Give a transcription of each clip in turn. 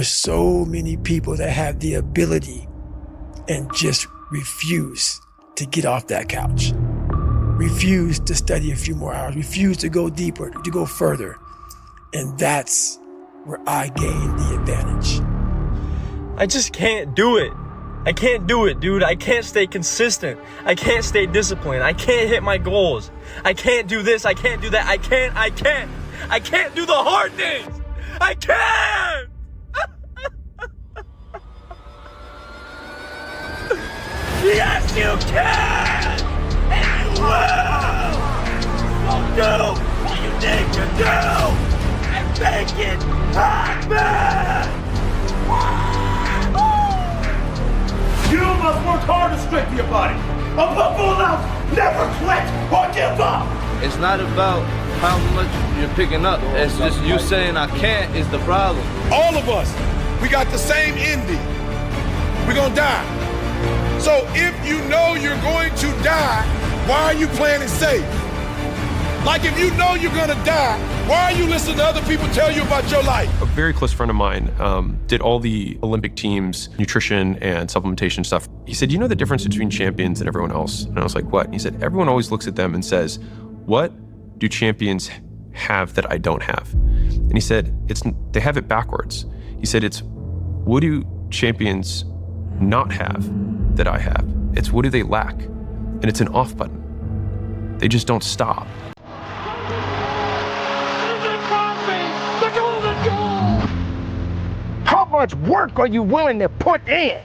There's so many people that have the ability and just refuse to get off that couch. Refuse to study a few more hours. Refuse to go deeper, to go further. And that's where I gain the advantage. I just can't do it. I can't do it, dude. I can't stay consistent. I can't stay disciplined. I can't hit my goals. I can't do this. I can't do that. I can't. I can't do the hard things. I can't. Yes, you can. And you will. So do what you need to do and make it happen. You must work hard to strengthen your body. A football out, never quit or give up. It's not about how much you're picking up. It's just you saying I can't is the problem. All of us, we got the same ending. We're gonna die. So if you know you're going to die, why are you playing it safe? Like if you know you're gonna die, why are you listening to other people tell you about your life? A very close friend of mine did all the Olympic teams, nutrition and supplementation stuff. He said, you know the difference between champions and everyone else? And I was like, what? And he said, everyone always looks at them and says, what do champions have that I don't have? And he said, they have it backwards. He said, it's what do champions not have that I have? It's what do they lack? And it's an off button. They just don't stop. How much work are you willing to put in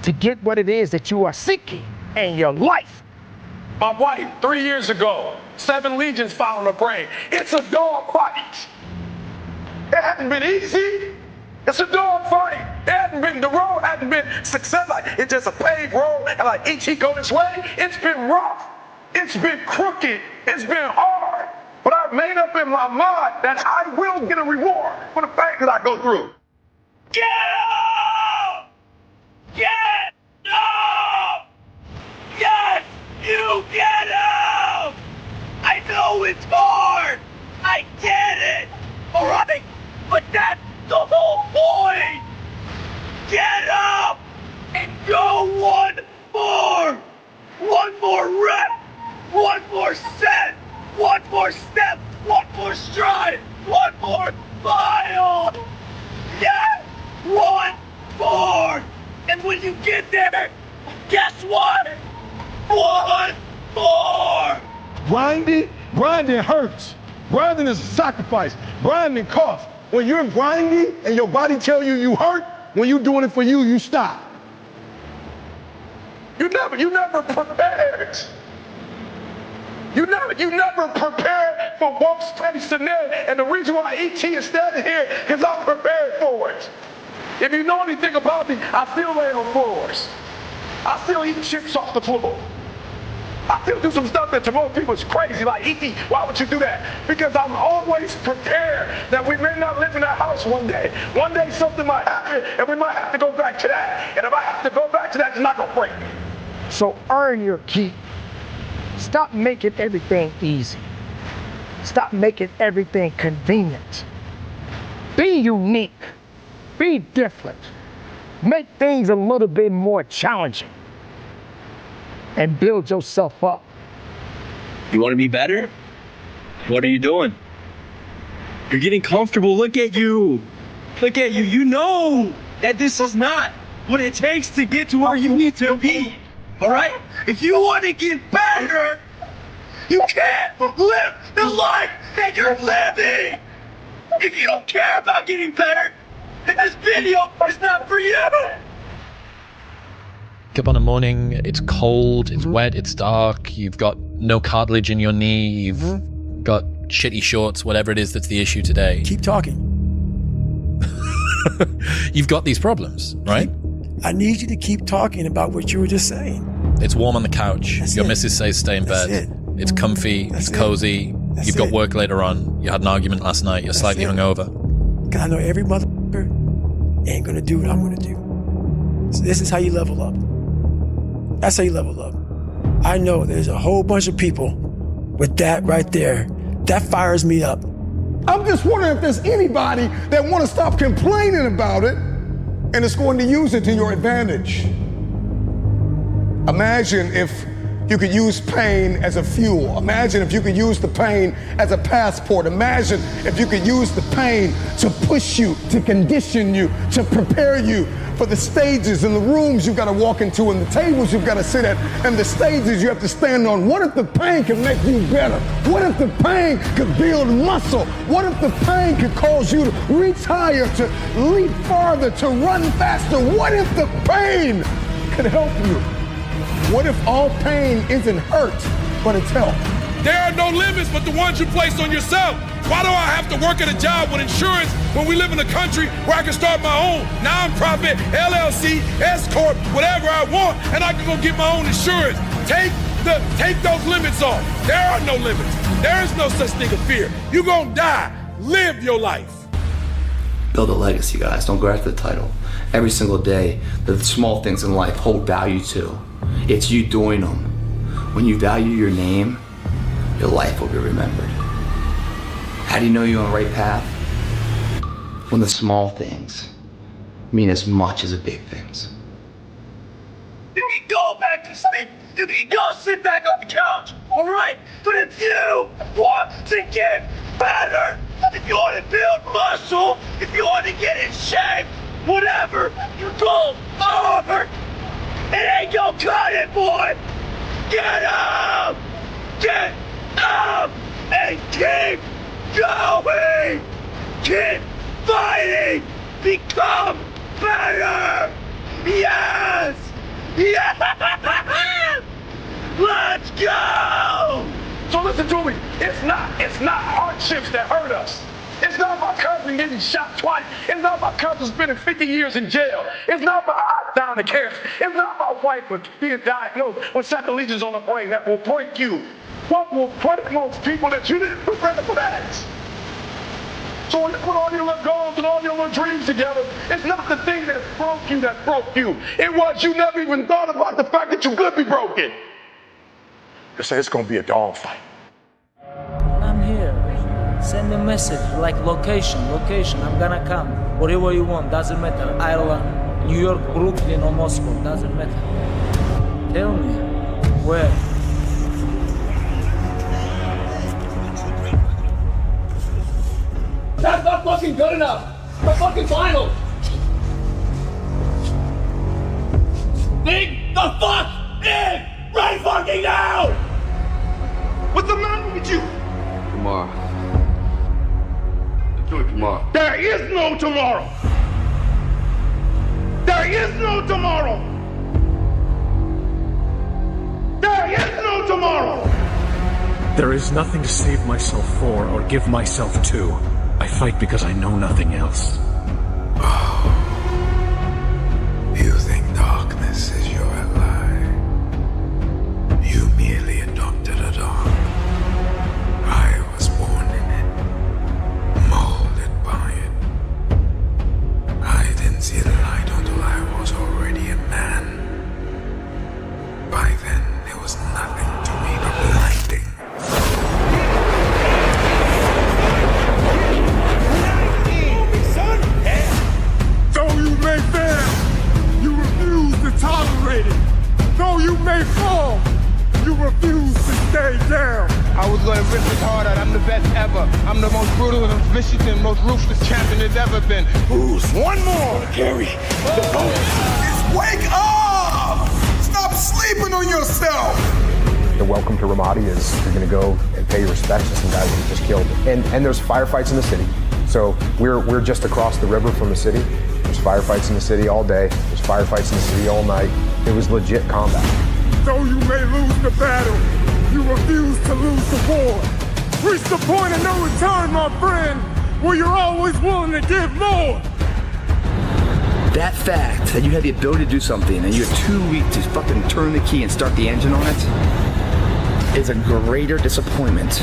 to get what it is that you are seeking in your life? My wife, 3 years ago, 7 legions found her brain. It's a dog fight. It hasn't been easy. It's a dog fight. The road hasn't been success. It's just a paved road, and like each he go this way, it's been rough. It's been crooked. It's been hard. But I've made up in my mind that I will get a reward for the fact that I go through. Get up! Get up! Yes, you get up! I know it's hard. I get it. All right, but that's the whole point. Get up and go one more rep, one more set, one more step, one more stride, one more mile. Yes, one more. And when you get there, guess what? One more. Grinding hurts. Grinding is a sacrifice. Grinding costs. When you're grinding and your body tells you you hurt, when you're doing it for you, you stop. You never prepared. You never prepared for worst case scenario. And the reason why ET is standing here is I'm prepared for it. If you know anything about me, I still lay on floors. I still eat chips off the floor. I still do some stuff that to most people is crazy, like, E.T., why would you do that? Because I'm always prepared that we may not live in that house one day. One day something might happen, and we might have to go back to that. And if I have to go back to that, it's not gonna break me. So earn your keep. Stop making everything easy. Stop making everything convenient. Be unique. Be different. Make things a little bit more challenging. And build yourself up. You want to be better? What are you doing? You're getting comfortable. Look at you. Look at you. You know that this is not what it takes to get to where you need to be. All right? If you want to get better, you can't live the life that you're living. If you don't care about getting better, then this video is not for you. Wake up on a morning, it's cold, it's wet, it's dark, you've got no cartilage in your knee, you've got shitty shorts, whatever it is that's the issue today. Keep talking. You've got these problems, right? I need you to keep talking about what you were just saying. It's warm on the couch. That's Your it. missus says stay in That's bed. it. It's comfy, That's it's cozy. That's You've got it. work later on. You had an argument last night. You're slightly it. hungover. Because I know every motherfucker ain't gonna do what I'm gonna do. So this is how you level up. That's how you level up. I know there's a whole bunch of people with that right there. That fires me up. I'm just wondering if there's anybody that want to stop complaining about it and is going to use it to your advantage. Imagine if you could use pain as a fuel. Imagine if you could use the pain as a passport. Imagine if you could use the pain to push you, to condition you, to prepare you for the stages and the rooms you've got to walk into and the tables you've got to sit at and the stages you have to stand on. What if the pain could make you better? What if the pain could build muscle? What if the pain could cause you to reach higher, to leap farther, to run faster? What if the pain could help you? What if all pain isn't hurt, but it's help? There are no limits but the ones you place on yourself. Why do I have to work at a job with insurance when we live in a country where I can start my own nonprofit, LLC, S-Corp, whatever I want, and I can go get my own insurance? Take those limits off. There are no limits. There is no such thing as fear. You're gonna die. Live your life. Build a legacy, guys. Don't go after the title. Every single day, the small things in life hold value to. It's you doing them. When you value your name, your life will be remembered. How do you know you're on the right path? When the small things mean as much as the big things. You can go back to sleep. You can go sit back on the couch. All right? But if you want to get better, if you want to build muscle, if you want to get in shape, whatever you go over, it ain't gonna cut it, boy. Get up! Get up! And keep going! Keep fighting! Become better! Yes! Yes! Let's go! So listen to me. It's not hardships that hurt us. It's not my cousin getting shot twice. It's not my cousin spending 50 years in jail. It's not my aunt down in care. It's not my wife being diagnosed with second lesions on the brain that will break you. What will break most people that you didn't prepare for that? So when you put all your little goals and all your little dreams together, it's not the thing that broke you. It was you never even thought about the fact that you could be broken. You say it's gonna be a dog fight. I'm here. Send a message, like location, I'm gonna come. Whatever you want, doesn't matter. Ireland, New York, Brooklyn, or Moscow, doesn't matter. Tell me, where? That's not fucking good enough. The fucking final. Think the fuck in right fucking now. What's the matter with you? Tomorrow. Do it tomorrow. There is no tomorrow. There is no tomorrow. There is no tomorrow. There is nothing to save myself for or give myself to. I fight because I know nothing else. You think darkness is your ally. You merely adopted a dark. I was born in it, molded by it. I didn't see the light until I was already a man. By then, there was nothing to me but blinding. Though you may fail, you refuse to tolerate it. Though you may fall, you refuse to stay down. I was gonna rip this hard out. I'm the best ever. I'm the most brutal and vicious and most ruthless champion there's ever been. Who's one more? Gary, the Wake up! Stop sleeping on yourself! The welcome to Ramadi is you're going to go and pay your respects to some guys that you just killed. And there's firefights in the city. So we're just across the river from the city. There's firefights in the city all day. There's firefights in the city all night. It was legit combat. Though you may lose the battle, you refuse to lose the war. Reach the point of no return, my friend, where you're always willing to give more. That fact that you had the ability to do something and you're too weak to fucking turn the key and start the engine on it is a greater disappointment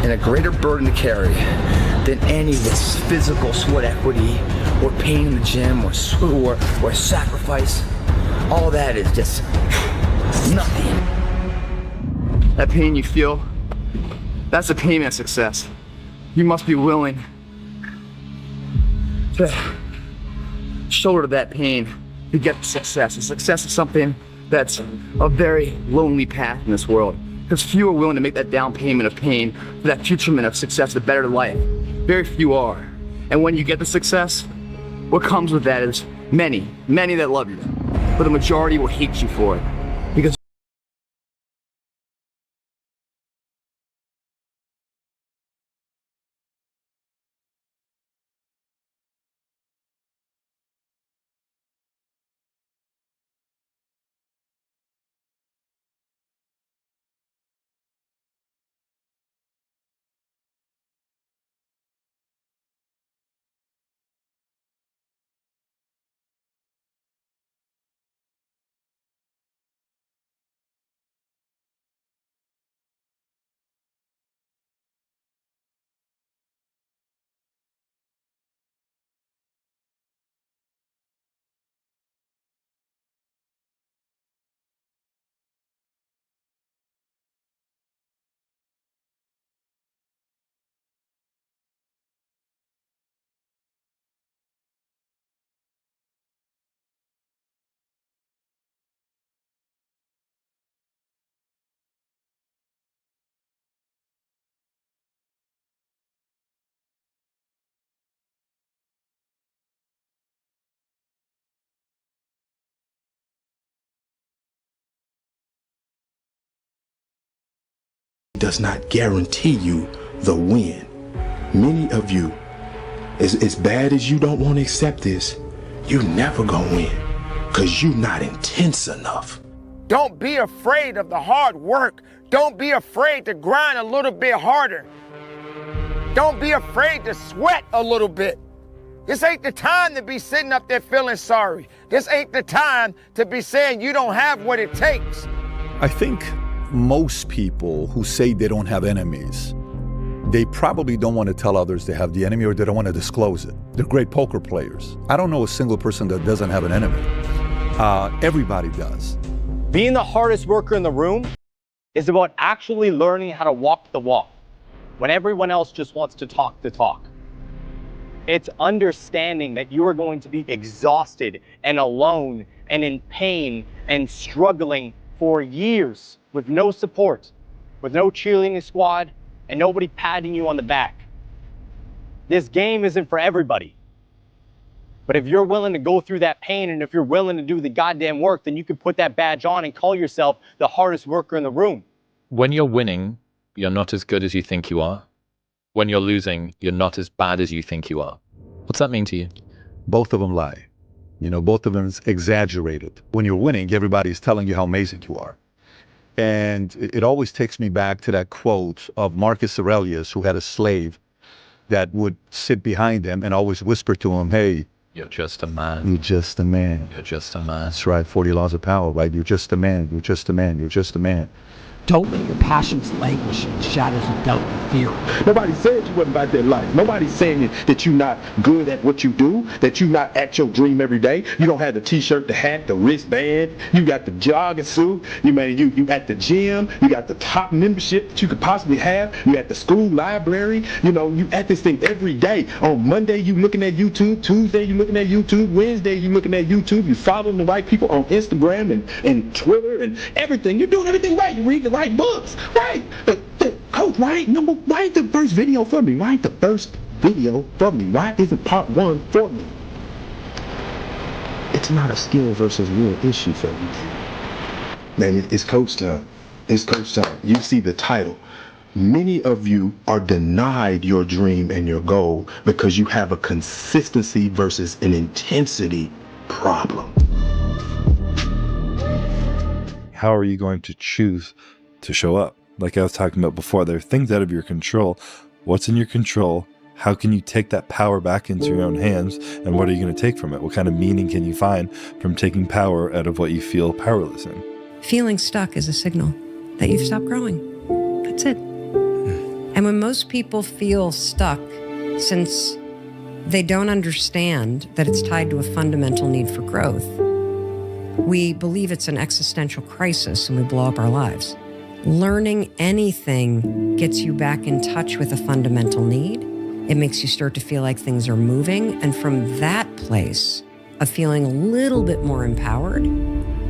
and a greater burden to carry than any of this physical sweat equity or pain in the gym or sacrifice. All that is just nothing. That pain you feel, that's the pain of success. you must be willing to shoulder that pain to get to success. And success is something that's a very lonely path in this world, because few are willing to make that down payment of pain for that futurement of success, a better life. Very few are. And when you get the success, what comes with that is many that love you, but the majority will hate you for it. Because does not guarantee you the win. Many of you, as bad as you don't want to accept this, you never gonna win because you're not intense enough. Don't be afraid of the hard work. Don't be afraid to grind a little bit harder. Don't be afraid to sweat a little bit. This ain't the time to be sitting up there feeling sorry. This ain't the time to be saying you don't have what it takes. I think most people who say they don't have enemies, they probably don't want to tell others they have the enemy, or they don't want to disclose it. They're great poker players. I don't know a single person that doesn't have an enemy. Everybody does. Being the hardest worker in the room is about actually learning how to walk the walk when everyone else just wants to talk the talk. It's understanding that you are going to be exhausted and alone and in pain and struggling for years with no support, with no cheerleading squad, and nobody patting you on the back. This game isn't for everybody. But if you're willing to go through that pain, and if you're willing to do the goddamn work, then you can put that badge on and call yourself the hardest worker in the room. When you're winning, you're not as good as you think you are. When you're losing, you're not as bad as you think you are. What's that mean to you? Both of them lie. You know, both of them is exaggerated. When you're winning, everybody's telling you how amazing you are. And it always takes me back to that quote of Marcus Aurelius, who had a slave that would sit behind him and always whisper to him, hey, you're just a man. You're just a man. You're just a man. That's right, 40 laws of power, right? You're just a man. You're just a man. You're just a man. Don't let your passions languish in shadows of doubt and fear. Nobody said you wasn't about that life. Nobody's saying that you're not good at what you do, that you're not at your dream every day. You don't have the t-shirt, the hat, the wristband. You got the jogging suit. You at the gym. You got the top membership that you could possibly have. You at the school library. You know, you at this thing every day. On Monday, you looking at YouTube. Tuesday, you looking at YouTube. Wednesday, you looking at YouTube. You following the right people on Instagram and Twitter and everything. You're doing everything right. You read the right books, right? Coach, why ain't the first video for me? Why ain't the first video for me? Why isn't part one for me? It's not a skill versus real issue for me. Man, it's coach time. It's coach time. You see the title. Many of you are denied your dream and your goal because you have a consistency versus an intensity problem. How are you going to choose to show up? Like I was talking about before, there are things out of your control. What's in your control? How can you take that power back into your own hands? And what are you going to take from it? What kind of meaning can you find from taking power out of what you feel powerless in? Feeling stuck is a signal that you've stopped growing. That's it. And when most people feel stuck, since they don't understand that it's tied to a fundamental need for growth, we believe it's an existential crisis and we blow up our lives. Learning anything gets you back in touch with a fundamental need. It makes you start to feel like things are moving. And from that place of feeling a little bit more empowered,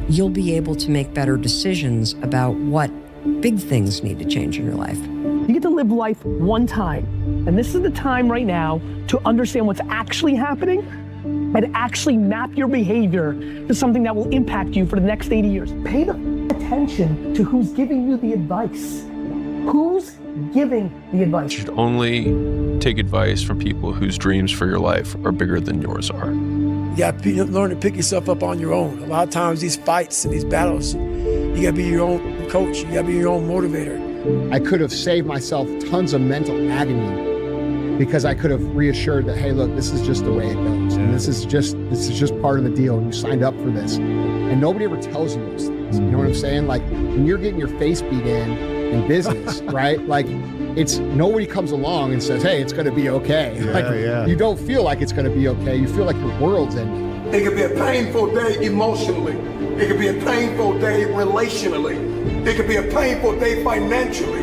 you'll be able to make better decisions about what big things need to change in your life. You get to live life one time. And this is the time right now to understand what's actually happening and actually map your behavior to something that will impact you for the next 80 years. Pay the attention to who's giving you the advice. Who's giving the advice? You should only take advice from people whose dreams for your life are bigger than yours are. You got to learn to pick yourself up on your own. A lot of times these fights and these battles, you got to be your own coach. You got to be your own motivator. I could have saved myself tons of mental agony because I could have reassured that, hey, look, this is just the way it goes. And this is just part of the deal. And you signed up for this. And nobody ever tells you those things. You know what I'm saying? Like when you're getting your face beat in business, right? Like nobody comes along and says, hey, it's going to be okay. You don't feel like it's going to be okay. You feel like your world's ending. It could be a painful day emotionally. It could be a painful day relationally. It could be a painful day financially.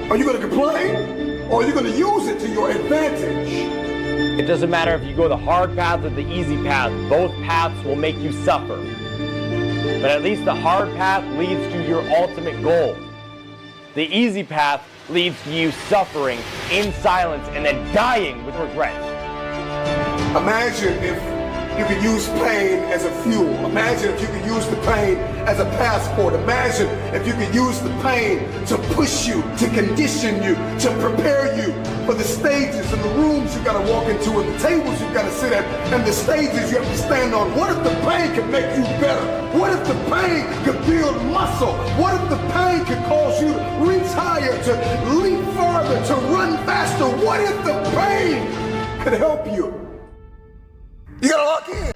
Are you going to complain? Or are you going to use it to your advantage? It doesn't matter if you go the hard path or the easy path. Both paths will make you suffer. But at least the hard path leads to your ultimate goal. The easy path leads to you suffering in silence and then dying with regret. Imagine if you could use pain as a fuel. Imagine if you could use the pain as a passport. Imagine if you could use the pain to push you, to condition you, to prepare you for the stages and the rooms you got to walk into and the tables you got to sit at and the stages you have to stand on. What if the pain could make you better? What if the pain could build muscle? What if the pain could cause you to reach higher, to leap farther, to run faster? What if the pain could help you? You gotta lock in.